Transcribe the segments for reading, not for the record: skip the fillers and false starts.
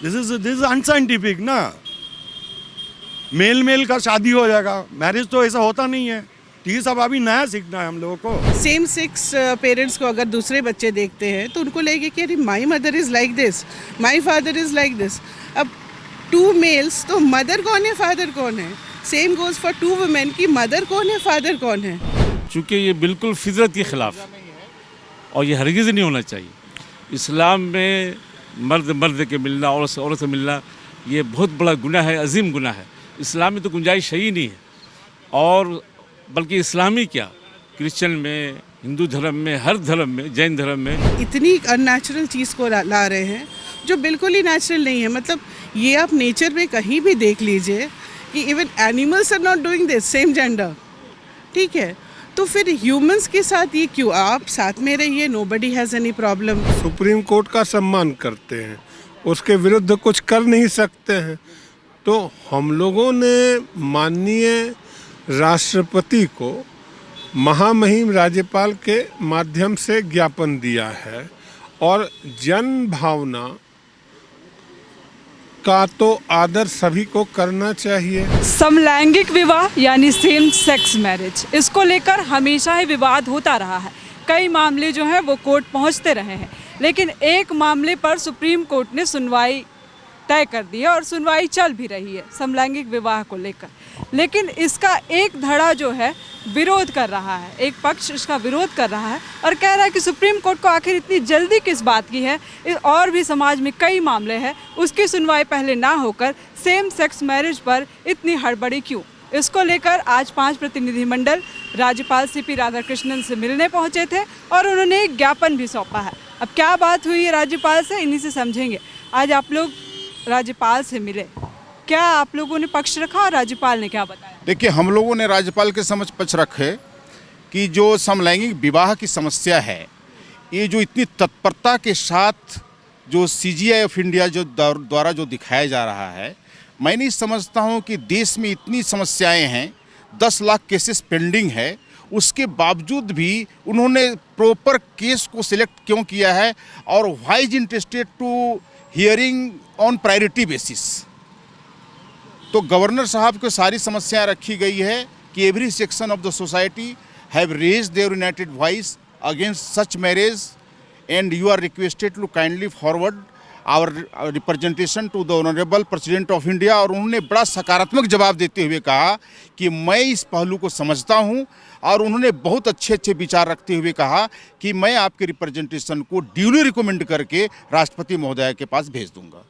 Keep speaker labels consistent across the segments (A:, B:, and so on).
A: This is unscientific ना। Mail mail का शादी हो जाएगा, मैरिज तो ऐसा होता नहीं है। ये सब अभी नया सीखना है हम लोगों को।
B: सेम सेक्स पेरेंट्स को अगर दूसरे बच्चे देखते हैं तो उनको लगेगा कि अरे my mother is like this, my father is like this. अब टू मेल्स तो मदर कौन है, फादर कौन है? Same goes for two women की मदर कौन है, फादर कौन है?
C: चूँकि ये बिल्कुल फितरत के ख़िलाफ़ और ये हरगिज़ नहीं होना चाहिए। इस्लाम में मर्द मर्द के मिलना, औरत से औरत से मिलना, ये बहुत बड़ा गुनाह है, अजीम गुनाह है। इस्लाम में तो गुंजाइश ही नहीं है। और बल्कि इस्लामी क्या, क्रिश्चियन में, हिंदू धर्म में, हर धर्म में, जैन धर्म में
B: इतनी अननेचुरल चीज़ को ला रहे हैं जो बिल्कुल ही नेचुरल नहीं है। मतलब ये आप नेचर में कहीं भी देख लीजिए कि even animals are not doing this, same gender, ठीक है? तो फिर ह्यूमंस के साथ ये क्यों? आप साथ में रहिए, nobody has any problem.
D: Supreme court का सम्मान करते हैं, उसके विरुद्ध कुछ कर नहीं सकते हैं। तो हम लोगों ने माननीय राष्ट्रपति को महामहिम राज्यपाल के माध्यम से ज्ञापन दिया है और जन भावना का तो आदर सभी को करना चाहिए।
E: समलैंगिक विवाह यानी सेम सेक्स मैरिज, इसको लेकर हमेशा ही विवाद होता रहा है। कई मामले जो हैं वो कोर्ट पहुंचते रहे हैं, लेकिन एक मामले पर सुप्रीम कोर्ट ने सुनवाई तय कर दी है और सुनवाई चल भी रही है समलैंगिक विवाह को लेकर। लेकिन इसका एक धड़ा जो है विरोध कर रहा है, एक पक्ष इसका विरोध कर रहा है और कह रहा है कि सुप्रीम कोर्ट को आखिर इतनी जल्दी किस बात की है, और भी समाज में कई मामले हैं, उसकी सुनवाई पहले ना होकर सेम सेक्स मैरिज पर इतनी हड़बड़ी क्यों। इसको लेकर आज 5 प्रतिनिधिमंडल राज्यपाल सीपी राधाकृष्णन से मिलने पहुंचे थे और उन्होंने एक ज्ञापन भी सौंपा है। अब क्या बात हुई है राज्यपाल से, इन्हीं से समझेंगे। आज आप लोग राज्यपाल से मिले, क्या आप लोगों ने पक्ष रखा और राज्यपाल ने क्या बताया?
F: देखिए, हम लोगों ने राज्यपाल के समक्ष पक्ष रखे कि जो समलैंगिक विवाह की समस्या है, ये जो इतनी तत्परता के साथ जो CGI ऑफ इंडिया जो द्वारा जो दिखाया जा रहा है, मैं नहीं समझता हूँ कि देश में इतनी समस्याएं हैं, 10 लाख केसेस पेंडिंग है, उसके बावजूद भी उन्होंने प्रॉपर केस को सिलेक्ट क्यों किया है और why is interested to hearing on priority basis. तो गवर्नर साहब को सारी समस्याएं रखी गई है कि every section of the society have raised their united voice against such marriage and you are requested to kindly forward our representation to the honourable president of India. और उन्होंने बड़ा सकारात्मक जवाब देते हुए कहा कि मैं इस पहलू को समझता हूं और उन्होंने बहुत अच्छे अच्छे विचार रखते हुए कहा कि मैं आपके रिप्रेजेंटेशन को ड्यूली रिकमेंड करके राष्ट्रपति महोदय के पास भेज दूंगा।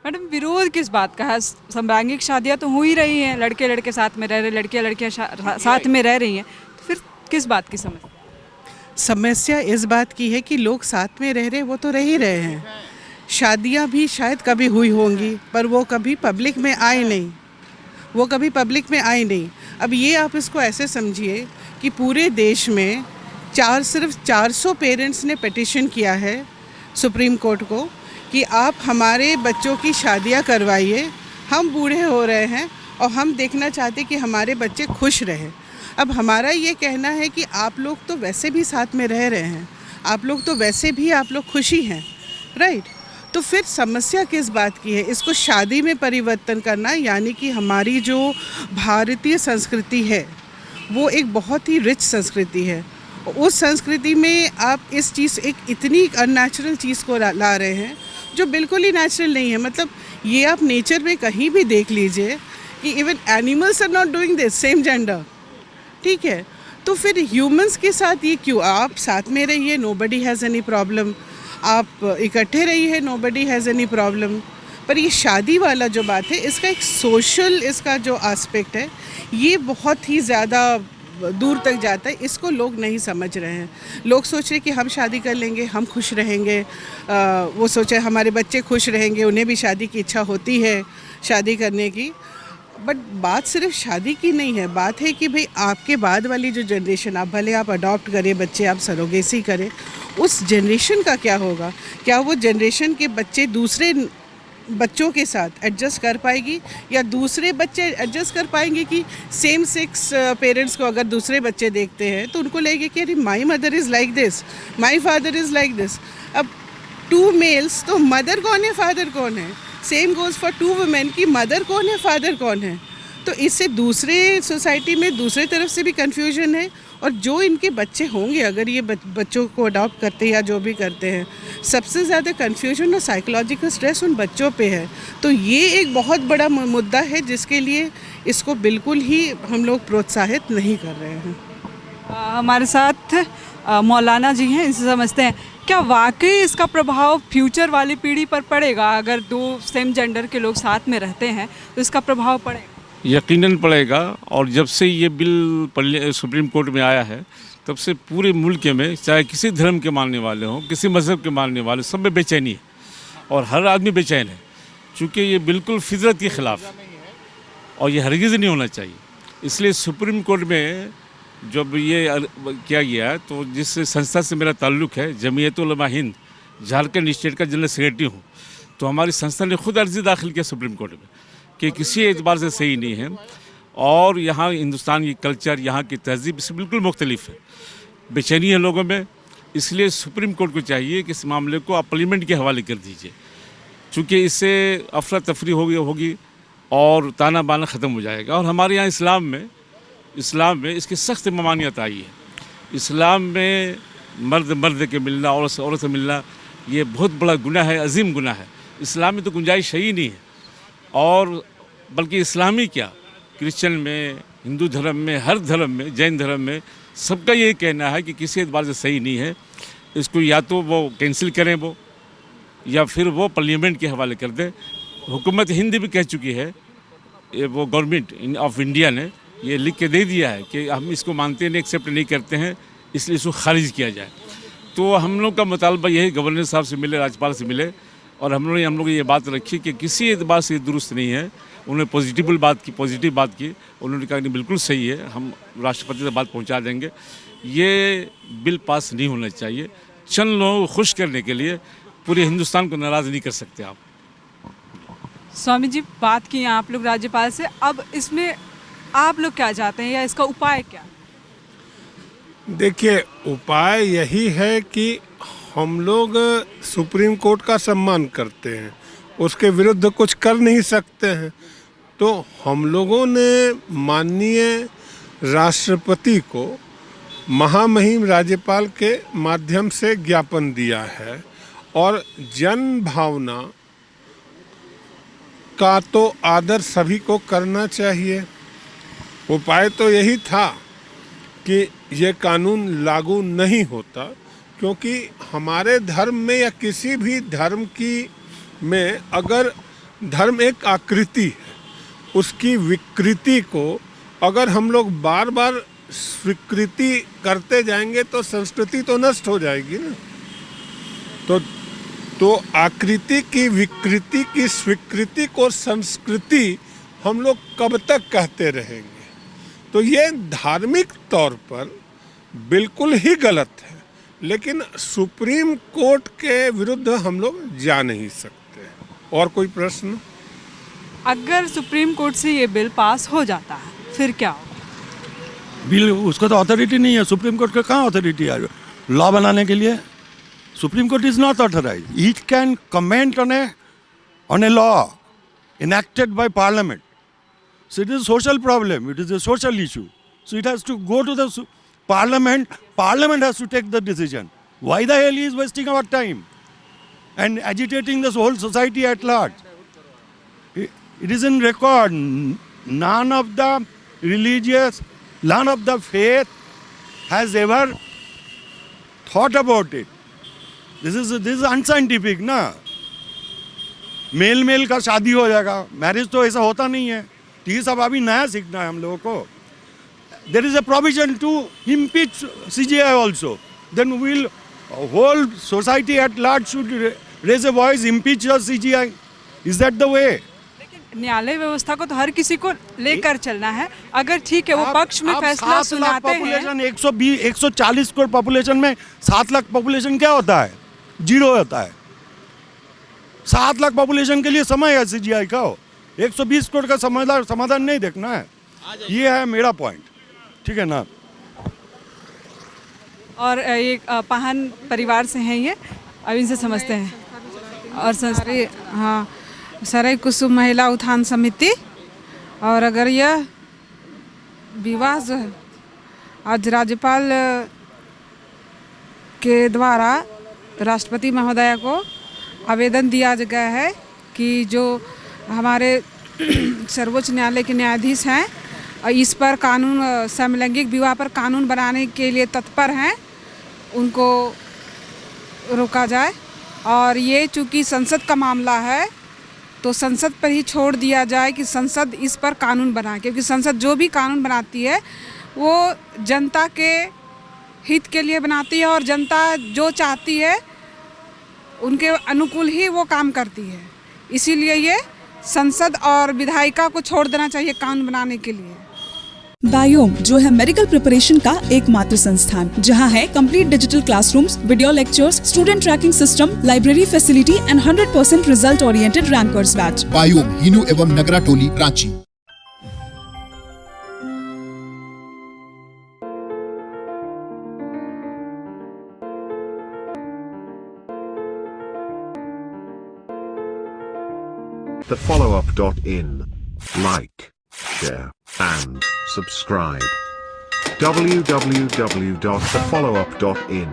E: मैडम, विरोध किस बात का है? समलैंगिक शादियाँ तो हो ही रही हैं, लड़के लड़के साथ में रह रहे, लड़कियाँ लड़कियाँ साथ में रह रही हैं, तो फिर किस बात की समस्या?
B: समस्या इस बात की है कि लोग साथ में रह रहे, वो तो रह ही रहे हैं। शादियां भी शायद कभी हुई होंगी पर वो कभी पब्लिक में आई नहीं, अब ये आप इसको ऐसे समझिए कि पूरे देश में सिर्फ 400 पेरेंट्स ने पिटीशन किया है सुप्रीम कोर्ट को कि आप हमारे बच्चों की शादियां करवाइए, हम बूढ़े हो रहे हैं और हम देखना चाहते कि हमारे बच्चे खुश रहें। अब हमारा ये कहना है कि आप लोग तो वैसे भी साथ में रह रहे हैं, आप लोग तो वैसे भी आप लोग खुशी हैं, राइट? तो फिर समस्या किस बात की है? इसको शादी में परिवर्तन करना, यानी कि हमारी जो भारतीय संस्कृति है वो एक बहुत ही रिच संस्कृति है। उस संस्कृति में आप इस चीज़, एक इतनी अननेचुरल चीज़ को ला रहे हैं जो बिल्कुल ही नेचुरल नहीं है। मतलब ये आप नेचर में कहीं भी देख लीजिए कि even animals are not doing this, same gender, ठीक है? तो फिर ह्यूमंस के साथ ये क्यों? आप साथ में रहिए, नोबडी हैज़ एनी प्रॉब्लम, आप इकट्ठे रहिए, नोबडी हैज़ एनी प्रॉब्लम। पर ये शादी वाला जो बात है, इसका एक सोशल, इसका जो एस्पेक्ट है, ये बहुत ही ज़्यादा दूर तक जाता है। इसको लोग नहीं समझ रहे हैं। लोग सोच रहे कि हम शादी कर लेंगे, हम खुश रहेंगे, वो सोचे हमारे बच्चे खुश रहेंगे, उन्हें भी शादी की इच्छा होती है शादी करने की। बट बात सिर्फ शादी की नहीं है, बात है कि भाई आपके बाद वाली जो जनरेशन, आप भले आप अडॉप्ट करें बच्चे, आप सरोगेसी करें, उस जनरेशन का क्या होगा? क्या वो जनरेशन के बच्चे दूसरे बच्चों के साथ एडजस्ट कर पाएगी, या दूसरे बच्चे एडजस्ट कर पाएंगे कि सेम सेक्स पेरेंट्स को अगर दूसरे बच्चे देखते हैं तो उनको लगेगा कि अरे my mother is like this, my father is like this. अब 2 मेल्स तो मदर कौन है फादर कौन है, सेम गोज़ फॉर 2 वुमेन की मदर कौन है फादर कौन है। तो इससे दूसरे सोसाइटी में दूसरे तरफ से भी कन्फ्यूजन है, और जो इनके बच्चे होंगे अगर ये बच्चों को अडॉप्ट करते हैं या जो भी करते हैं, सबसे ज़्यादा कन्फ्यूजन और साइकोलॉजिकल स्ट्रेस उन बच्चों पे है। तो ये एक बहुत बड़ा मुद्दा है जिसके लिए इसको बिल्कुल ही हम लोग प्रोत्साहित नहीं कर रहे हैं।
E: हमारे साथ मौलाना जी हैं, इनसे समझते हैं क्या वाकई इसका प्रभाव फ्यूचर वाली पीढ़ी पर पड़ेगा। अगर 2 सेम जेंडर के लोग साथ में रहते हैं तो इसका प्रभाव पड़ेगा?
C: यकीनन पड़ेगा। और जब से ये बिल सुप्रीम कोर्ट में आया है तब से पूरे मुल्क में चाहे किसी धर्म के मानने वाले हों, किसी मज़हब के मानने वाले, सब में बेचैनी है और हर आदमी बेचैन है, चूँकि ये बिल्कुल फितरत के ख़िलाफ़ है और ये हरगिज़ नहीं होना चाहिए। इसलिए सुप्रीम कोर्ट में जब ये किया गया है, तो जिस संस्था से मेरा ताल्लुक़ है, जमीयत उलमा हिंद, झारखंड स्टेट का जनरल सेक्रेटरी हूँ, तो हमारी संस्था ने खुद अर्जी दाखिल किया सुप्रीम कोर्ट में कि किसी एतबार से सही नहीं है और यहाँ हिंदुस्तान की कल्चर, यहाँ की तहज़ीब इससे बिल्कुल मुख्तलिफ है, बेचैनी है लोगों में। इसलिए सुप्रीम कोर्ट को चाहिए कि इस मामले को आप पार्लियामेंट के हवाले कर दीजिए, चूँकि इससे अफरा तफरी होगी और ताना बाना ख़त्म हो जाएगा। और हमारे यहाँ इस्लाम में इसकी सख्त ममानियत आई है। इस्लाम में मर्द के मिलना, औरत से मिलना, ये बहुत बड़ा गुनाह है, अजीम गुनाह है। इस्लाम में तो गुंजाइश ही नहीं है। और बल्कि इस्लामी क्या, क्रिश्चियन में, हिंदू धर्म में, हर धर्म में, जैन धर्म में, सबका ये कहना है कि किसी एतबार से सही नहीं है। इसको या तो वो कैंसिल करें वो, या फिर वो पार्लियामेंट के हवाले कर दें। हुकूमत हिंद भी कह चुकी है, ये वो गवर्नमेंट ऑफ इंडिया ने ये लिख के दे दिया है कि हम इसको मानते नहीं, एक्सेप्ट नहीं करते हैं, इसलिए इसको खारिज किया जाए। तो हम लोग का मुतालबा यही, गवर्नर साहब से मिले, राज्यपाल से मिले, और हम लोग ये बात रखी कि किसी एतबार से दुरुस्त नहीं है। उन्होंने पॉजिटिव बात की। उन्होंने कहा कि बिल्कुल सही है, हम राष्ट्रपति तक बात पहुंचा देंगे। ये बिल पास नहीं होना चाहिए। चंद लोगों को खुश करने के लिए पूरे हिंदुस्तान को नाराज़ नहीं कर सकते आप।
E: स्वामी जी, बात की आप लोग राज्यपाल से, अब इसमें आप लोग क्या चाहते हैं या इसका उपाय क्या?
D: देखिए, उपाय यही है कि हम लोग सुप्रीम कोर्ट का सम्मान करते हैं, उसके विरुद्ध कुछ कर नहीं सकते हैं। तो हम लोगों ने माननीय राष्ट्रपति को महामहिम राज्यपाल के माध्यम से ज्ञापन दिया है, और जन भावना का तो आदर सभी को करना चाहिए। उपाय तो यही था कि ये कानून लागू नहीं होता, क्योंकि हमारे धर्म में या किसी भी धर्म की में अगर धर्म एक आकृति है, उसकी विकृति को अगर हम लोग बार बार स्वीकृति करते जाएंगे तो संस्कृति तो नष्ट हो जाएगी ना। तो आकृति की विकृति की स्वीकृति को संस्कृति हम लोग कब तक कहते रहेंगे? तो ये धार्मिक तौर पर बिल्कुल ही गलत है, लेकिन सुप्रीम कोर्ट के विरुद्ध हम लोग जा नहीं सकते। और कोई प्रश्न?
E: अगर सुप्रीम कोर्ट से ये बिल पास हो जाता है फिर क्या होगा?
A: बिल, उसका तो अथॉरिटी नहीं है। सुप्रीम कोर्ट का कहाँ अथॉरिटी है लॉ बनाने के लिए? Supreme court is not authorised. It can comment on a law enacted by parliament. So it is a social problem, it is a social issue. So it has to go to the parliament. Parliament has to take the decision. Why the hell he is wasting our time and agitating this whole society at large? It is in record. None of the religious, none of the faith has ever thought about it. This is unscientific, na? Male का शादी हो जाएगा, marriage तो ऐसा होता नहीं है। तो ये सब अभी नया सीखना है हम लोगों को। There is a provision to impeach CGI also, then will whole society at large should raise a voice, impeach CGI। Is that the way?
E: लेकिन न्यायालय व्यवस्था को तो हर किसी को लेकर चलना है। अगर ठीक है वो पक्ष में फैसला सुनाते हैं।
A: पॉपुलेशन 140 करोड़ पॉपुलेशन में 7 लाख पॉपुलेशन क्या होता है? जीरो होता है। 7 लाख पॉपुलेशन के लिए समय है CGI का। 120 करोड़ का समाधान नहीं देखना है। ये है मेरा पॉइंट, ठीक है ना?
E: और ये पाहन परिवार से हैं ये, अब इनसे समझते हैं। और
G: सारे हाँ सराय कुसुम महिला उत्थान समिति। और अगर यह विवाह जो है आज राज्यपाल के द्वारा राष्ट्रपति महोदया को आवेदन दिया गया है कि जो हमारे सर्वोच्च न्यायालय के न्यायाधीश हैं और इस पर कानून समलैंगिक विवाह पर कानून बनाने के लिए तत्पर हैं, उनको रोका जाए। और ये चूँकि संसद का मामला है तो संसद पर ही छोड़ दिया जाए कि संसद इस पर कानून बनाए, क्योंकि संसद जो भी कानून बनाती है वो जनता के हित के लिए बनाती है और जनता जो चाहती है उनके अनुकूल ही वो काम करती है। इसीलिए ये संसद और विधायिका को छोड़ देना चाहिए कानून बनाने के लिए।
H: बायोम जो है मेडिकल प्रिपरेशन का एकमात्र संस्थान जहां है complete digital classrooms, video lectures, student tracking system, library facility and 100% result oriented rankers batch.
I: Biome Hinoo एवं नगरा टोली Ranchi.
J: TheFollowUp.in. Like, share, and subscribe. www.thefollowup.in